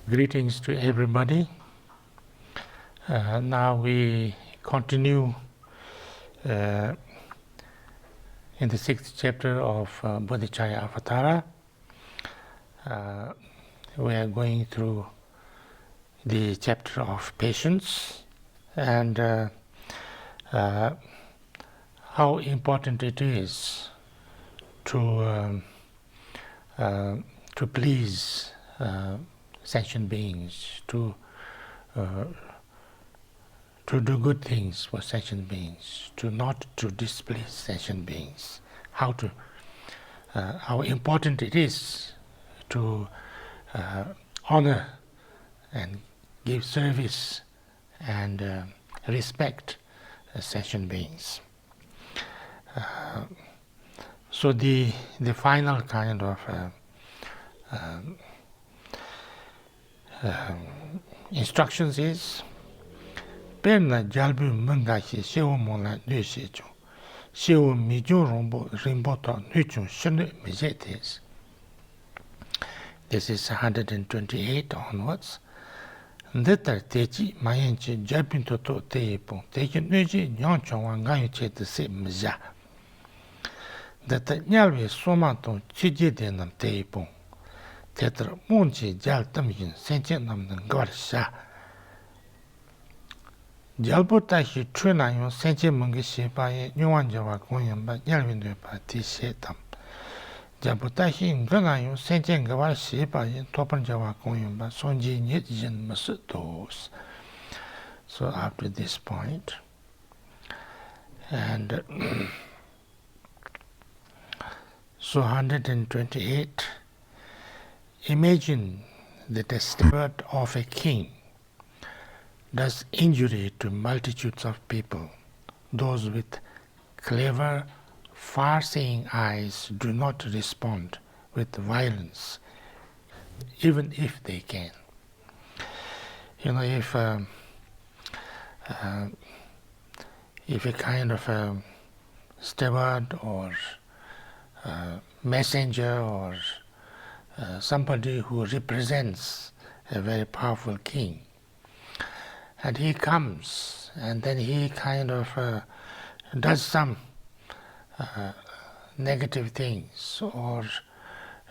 Greetings to everybody. Now we continue in the 6th chapter of Bodhicharyavatara. We are going through the chapter of patience and how important it is to please sentient beings, to do good things for sentient beings, not to displease sentient beings. How important it is to honor and give service and respect sentient beings. So the final kind of instructions is Perna jalbu mungashi shewo mona nushe chung shewo mijun rombo rimboto nuchung shunu mijetes. This is 128 onwards. Ndetar teji mayenchi jabin toto teyepong teji nuji nyong chongwa ngayu che de se mija. Ndetar nyalwe soma tong chije de nam teyepong tetar monchi jal tamjin senche nam ngwar sha. Jalpo tashi chue na yung senche mungi shepa ye nyuwan jawa kunyan ba nyalwin dwe pa ti she tam. Jalpo tashi nga na yung senche ngawar shepa ye topan jawa kunyan ba sonji nyet yin masu dos. So after this point, and so 128, imagine that a steward of a king does injury to multitudes of people. Those with clever, far-seeing eyes do not respond with violence, even if they can. You know, if a kind of a steward or messenger or somebody who represents a very powerful king, and he comes and then he kind of does some negative things or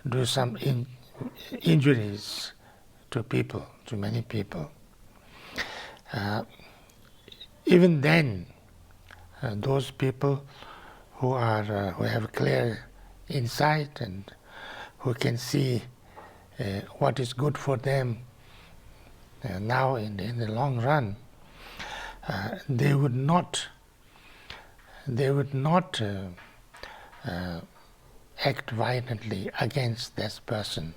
do some injuries to people, to many people. Even then, those people who have clear insight and who can see what is good for them now in the long run, they would not act violently against this person,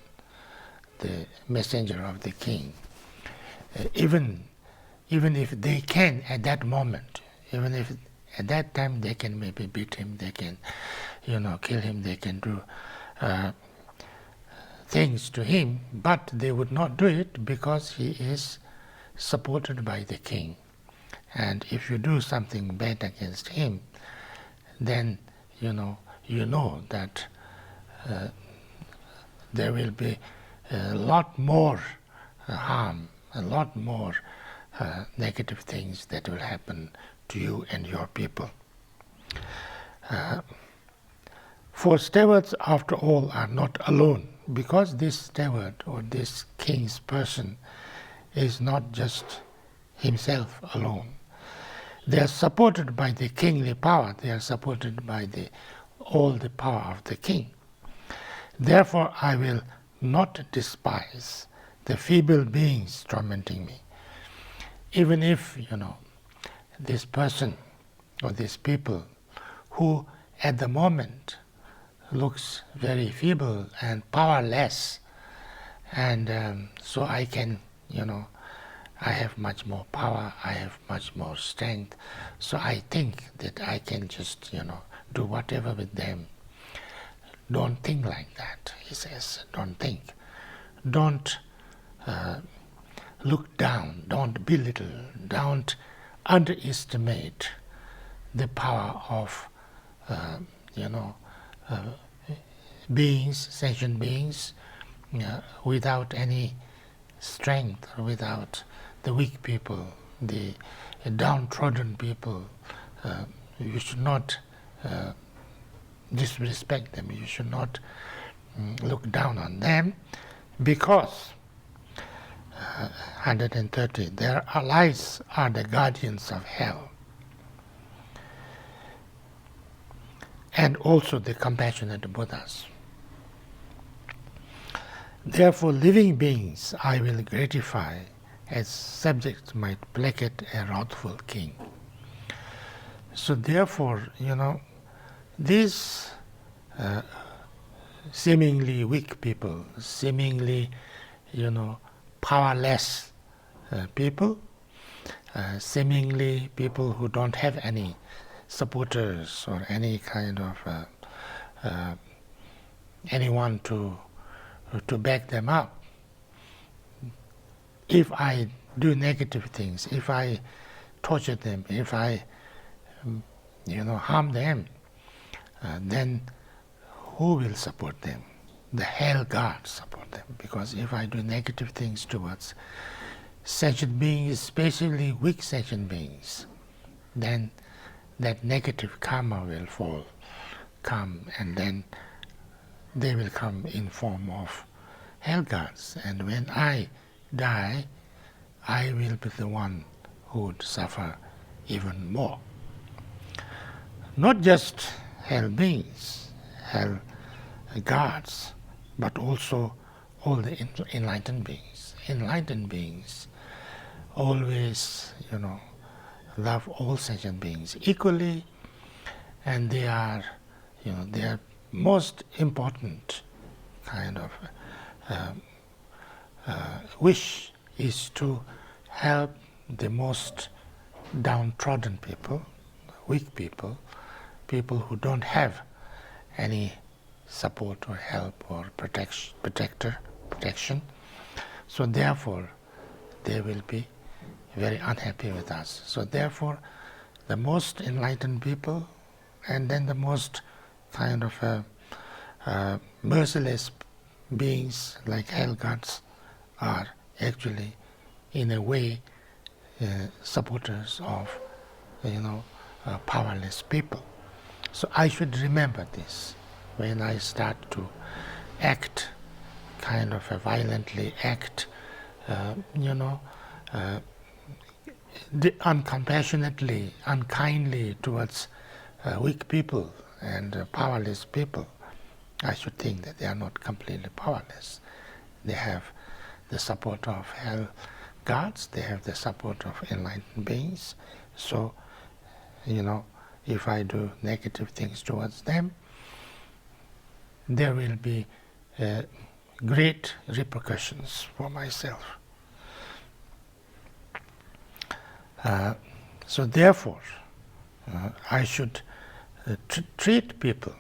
the messenger of the king. Even if they can at that moment, even if at that time they can maybe beat him, they can, kill him, they can do things to him, but they would not do it because he is supported by the king. And if you do something bad against him, then you know that there will be a lot more harm, a lot more negative things that will happen to you and your people. For stewards, after all, are not alone, because this steward or this king's person is not just himself alone. They are supported by the kingly power. They are supported by all the power of the king. Therefore, I will not despise the feeble beings tormenting me. Even if, this person or these people who at the moment looks very feeble and powerless, and so I can, I have much more power, I have much more strength, so I think that I can just, do whatever with them. Don't think like that, he says. Don't think. Don't look down, don't belittle, don't underestimate the power of, beings, sentient beings, without any strength, or without the weak people, the downtrodden people. You should not disrespect them. You should not look down on them, because 130, their allies are the guardians of hell, and also the compassionate Buddhas. Therefore, living beings I will gratify as subjects might placate a wrathful king. So therefore, these seemingly weak people, seemingly, powerless people, seemingly people who don't have any supporters or any kind of anyone to back them up. If I do negative things, if I torture them, if I harm them, then who will support them? The hell gods support them. Because if I do negative things towards sentient beings, especially weak sentient beings, then that negative karma will come, and then they will come in form of hell gods. And when I die, I will be the one who would suffer even more. Not just hell beings, hell gods, but also all the enlightened beings. Enlightened beings always, love all sentient beings equally, and they are, their most important kind of wish is to help the most downtrodden people, weak people, people who don't have any support or help or protection. So therefore, they will be very unhappy with us. So therefore, the most enlightened people, and then the most kind of merciless beings like hell gods, are actually, in a way, supporters of, powerless people. So I should remember this when I start to act, kind of violently act, uncompassionately, unkindly towards weak people and powerless people. I should think that they are not completely powerless. They have the support of hell gods, they have the support of enlightened beings. So, if I do negative things towards them, there will be great repercussions for myself. So therefore, I should treat people,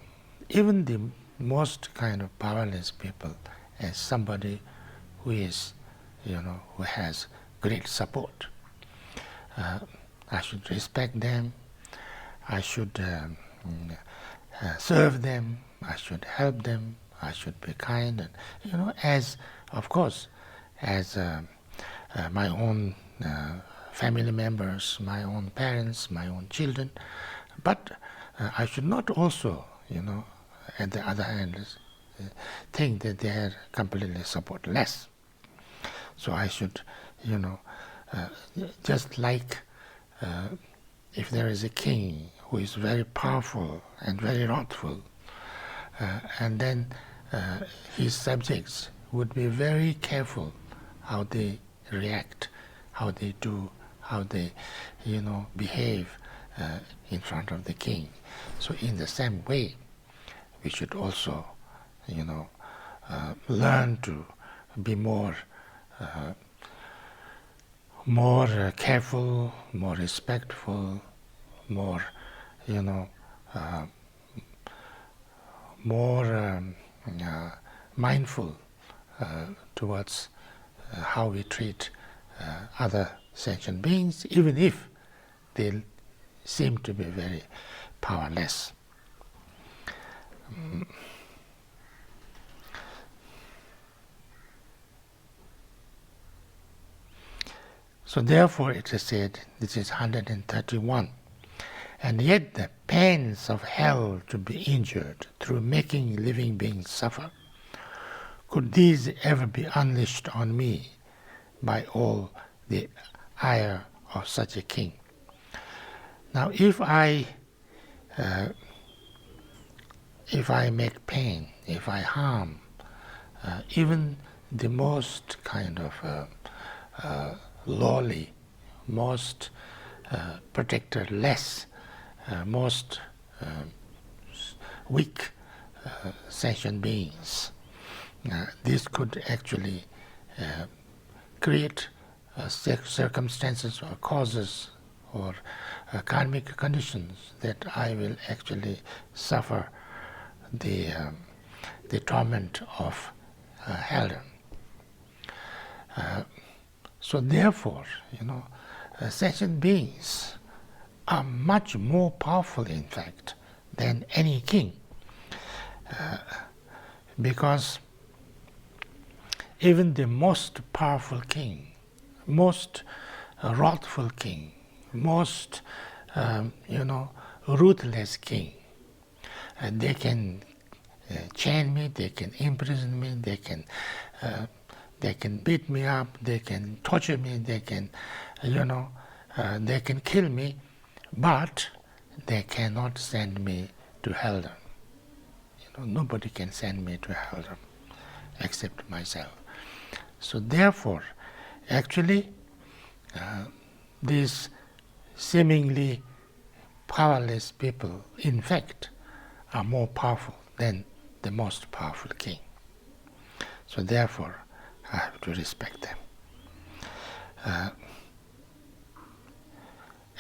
even the most kind of powerless people, as somebody who is, who has great support. I should respect them. I should serve them. I should help them. I should be kind, and as, of course, as my own family members, my own parents, my own children. But I should not also, at the other hand, think that they are completely supportless. So I should, just like if there is a king who is very powerful and very wrathful, and then his subjects would be very careful how they react, how they do, how they, behave in front of the king. So in the same way, we should also, learn to be more careful, more respectful, more, more mindful towards how we treat other sentient beings, even if they seem to be very powerless. So therefore it is said, this is 131, and yet the pains of hell to be injured through making living beings suffer, could these ever be unleashed on me by all the ire of such a king? Now if I make pain, if I harm even the most kind of lowly, most protector-less, most weak sentient beings, this could actually create circumstances or causes or karmic conditions that I will actually suffer the torment of hell. So therefore, sentient beings are much more powerful, in fact, than any king, because even the most powerful king, most wrathful king, most ruthless king, they can chain me, they can imprison me, they can beat me up, they can torture me, they can they can kill me, but they cannot send me to hell. Nobody can send me to hell except myself. So therefore, actually, these seemingly powerless people, in fact, are more powerful than the most powerful king. So therefore, I have to respect them.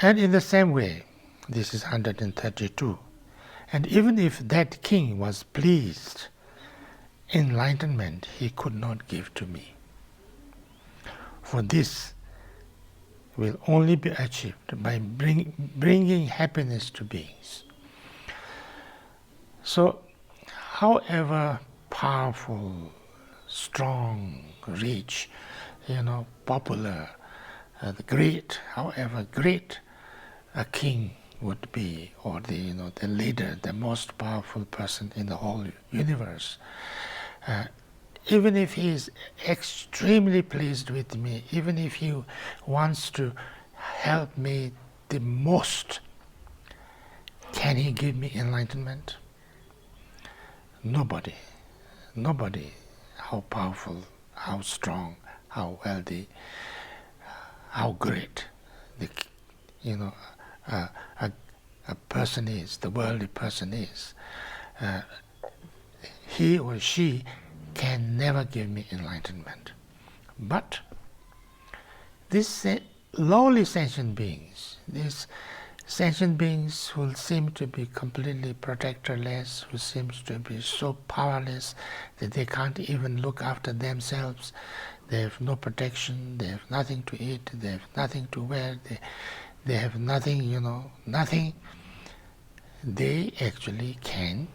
And in the same way, this is 132, and even if that king was pleased, enlightenment he could not give to me. For this will only be achieved by bringing happiness to beings. So, however powerful, strong, rich, popular, great, however great a king would be, or the leader, the most powerful person in the whole universe, even if he is extremely pleased with me, even if he wants to help me the most, can he give me enlightenment? Nobody, how powerful, how strong, how wealthy, how great a person is, the worldly person is, he or she can never give me enlightenment. But these lowly sentient beings, these sentient beings who seem to be completely protectorless, who seems to be so powerless that they can't even look after themselves, they have no protection, they have nothing to eat, they have nothing to wear, they have nothing, nothing, they actually can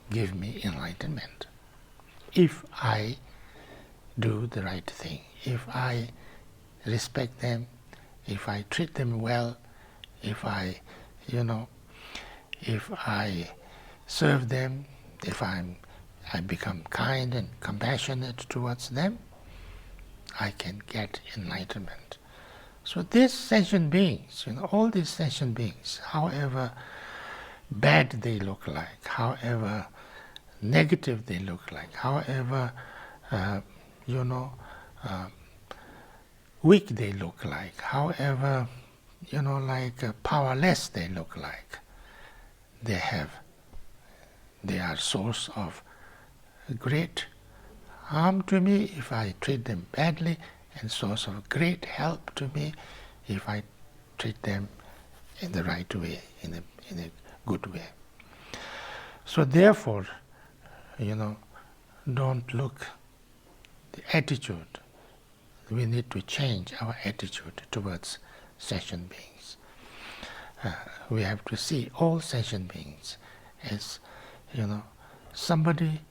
give me enlightenment. If I do the right thing, if I respect them, if I treat them well, if I serve them, if I become kind and compassionate towards them, I can get enlightenment. So these sentient beings, all these sentient beings, however bad they look like, however negative they look like, however weak they look like, however powerless they look like, they are source of great harm to me if I treat them badly, and source of great help to me if I treat them in the right way, in a good way. So therefore, don't look the attitude. We need to change our attitude towards sentient beings. We have to see all sentient beings as, somebody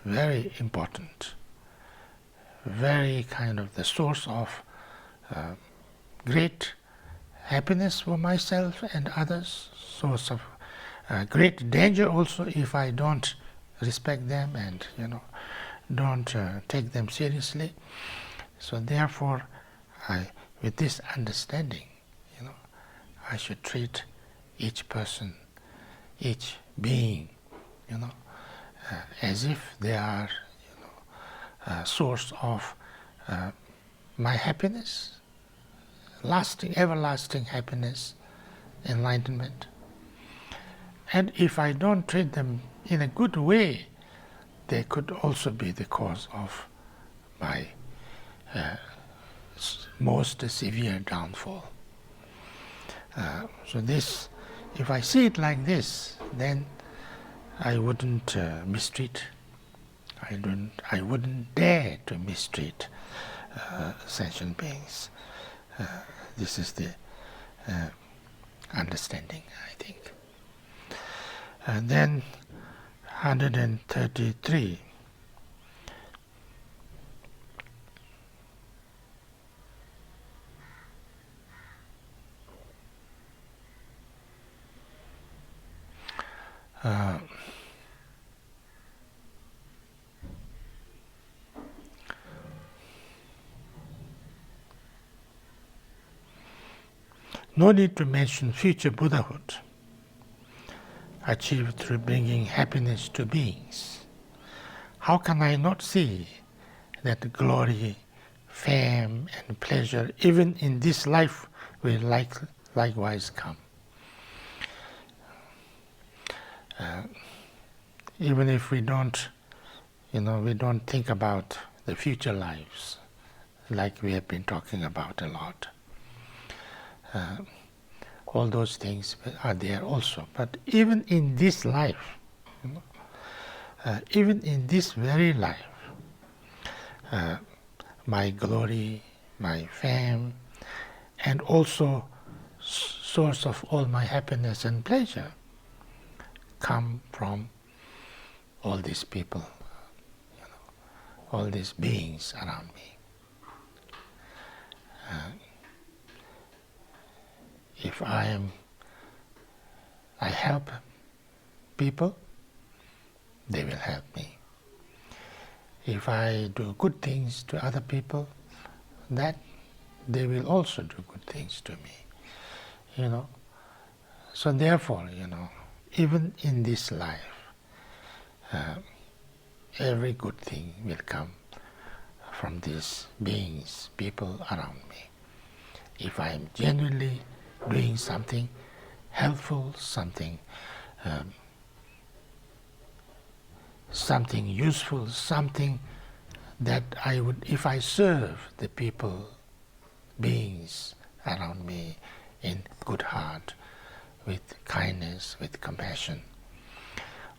very important, very kind of the source of great happiness for myself and others, source of great danger also if I don't respect them and don't take them seriously. So therefore, with this understanding, I should treat each person, each being, as if they are, a source of my happiness, everlasting happiness, enlightenment. And if I don't treat them in a good way, they could also be the cause of my most severe downfall. So this, if I see it like this, then I wouldn't mistreat. I wouldn't dare to mistreat sentient beings. This is the understanding, I think. And then 133. No need to mention future Buddhahood, achieved through bringing happiness to beings. How can I not see that glory, fame, and pleasure, even in this life, will likewise come? Even if we don't, we don't think about the future lives, like we have been talking about a lot. All those things are there also. But even in this life, even in this very life, my glory, my fame, and also source of all my happiness and pleasure come from all these people, all these beings around me. If I help people, they will help me. If I do good things to other people, that they will also do good things to me. So therefore, even in this life, every good thing will come from these beings, people around me. If I am genuinely doing something helpful, something useful, something that I would, if I serve the people, beings around me in good heart, with kindness, with compassion,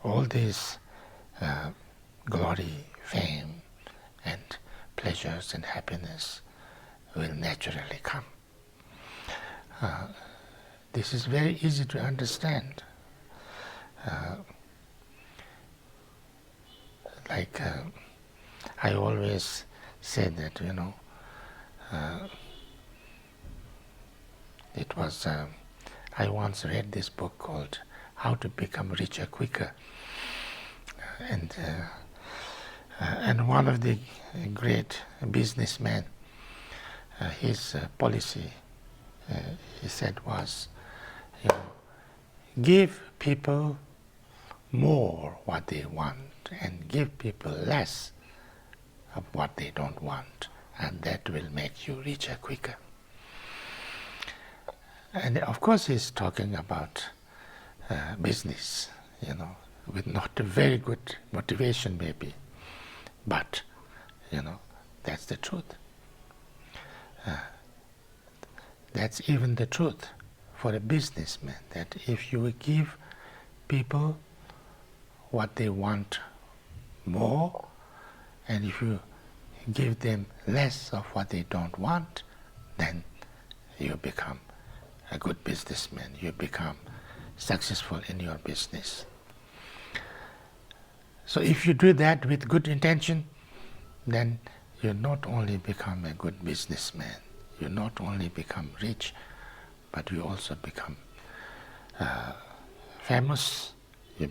all this glory, fame, and pleasures and happiness will naturally come. This is very easy to understand. I always say that, it was, I once read this book called How to Become Richer Quicker. And one of the great businessmen, his policy, he said was, give people more what they want and give people less of what they don't want, and that will make you richer quicker. And of course he's talking about business, with not a very good motivation maybe, but that's the truth. That's even the truth for a businessman, that if you give people what they want more, and if you give them less of what they don't want, then you become a good businessman, you become successful in your business. So if you do that with good intention, then you not only become a good businessman, you not only become rich, but you also become famous, you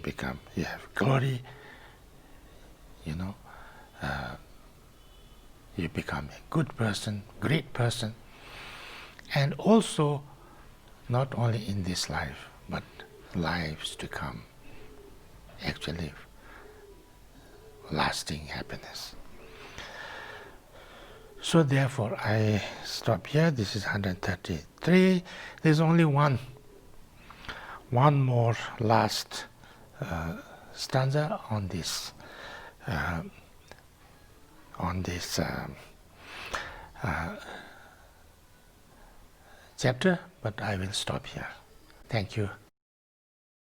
have glory, you become a good person, great person, and also not only in this life, but lives to come, actually lasting happiness. So therefore I stop here. This is 133. There's only one more last stanza on this chapter, but I will stop here. Thank you.